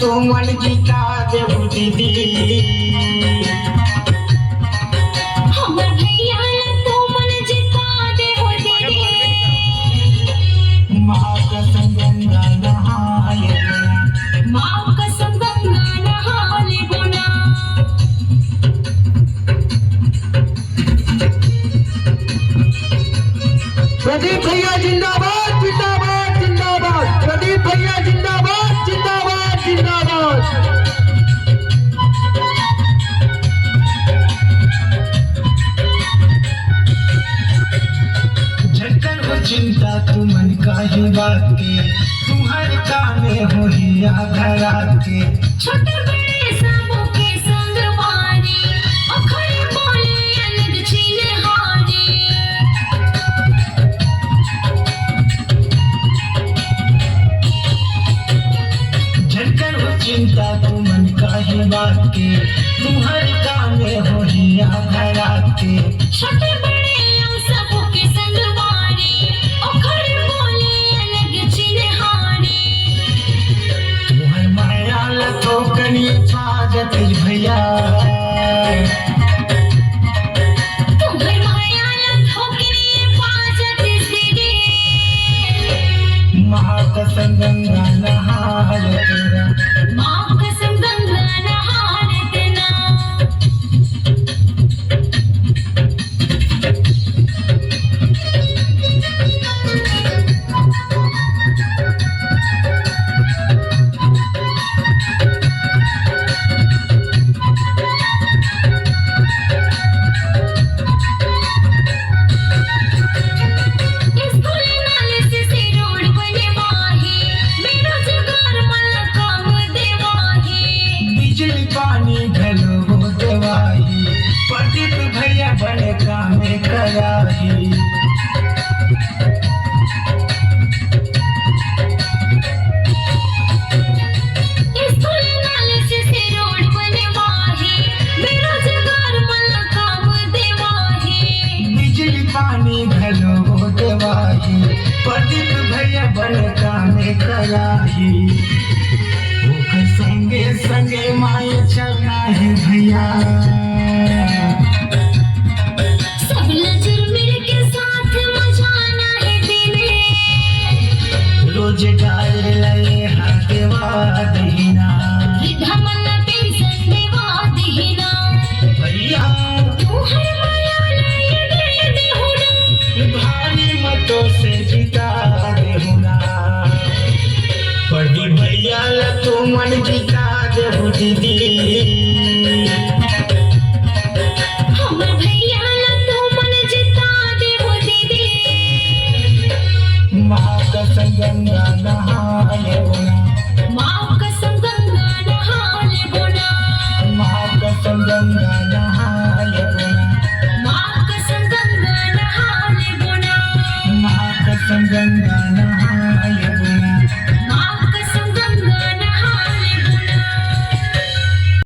तू मन जीता देहु दीदी। हमर भैया ला तू मन जीता देहु दीदी। माँ कसम गंगा नहाए माँ कसम गंगा नहा ले बोना। प्रदीप भैया जिंदाबाद जिंदाबाद जिंदाबाद। प्रदीप भैया जिंदाबाद जिंदाबाद जिंदाबाद। झटकन हो चिंता तू मन का ही बात के, तुम्हारे कामे हो हिया धरा के। छोटे बड़े सबों के संग वारी, अखरे बोले अलग चीले हारी। झटकन हो चिंता तू मन का ही बात के, तुम्हारे कामे हो हिया धरा के। छोटे बड़े सबों के संग वारी, अखरे बोले अलग चीले हारी। तुम्हार माया तो कनी फाजत भैया। तुम्हार माया ला ठोकरी फाजत दीदी। माँ कसम गंगा नहाए तेरा। माँ कसम गंगा नहा ले देना। स्कूल नाले से रोड बने वाही, बेरोजगार मला काम देवाही। बिजली पानी घलो हो दवाई, प्रदीप भैया बड़े कामे कराही। स्कूल नाले से रोड बने वाही, बेरोजगार मला काम देवाही। बिजली पानी घलो हो दवाई, प्रदीप भैया बड़े कामे कराही। ओकर संगे संगे माए चलना है भैया। सब लजर मिल के साथ मचाना है दीदी। रोजगार लए हाथ दहीना धमन पेंशन देवा दीना। भैया। तू हर माया लाए दे देहुना। भारी मतों से जीता देहुना। प्रदीप भैया ला तू मन जीता देहु दीदी। हमर भैया ला तू मन जीता देहु दीदी। माँ कसम गंगा नहाए बोला।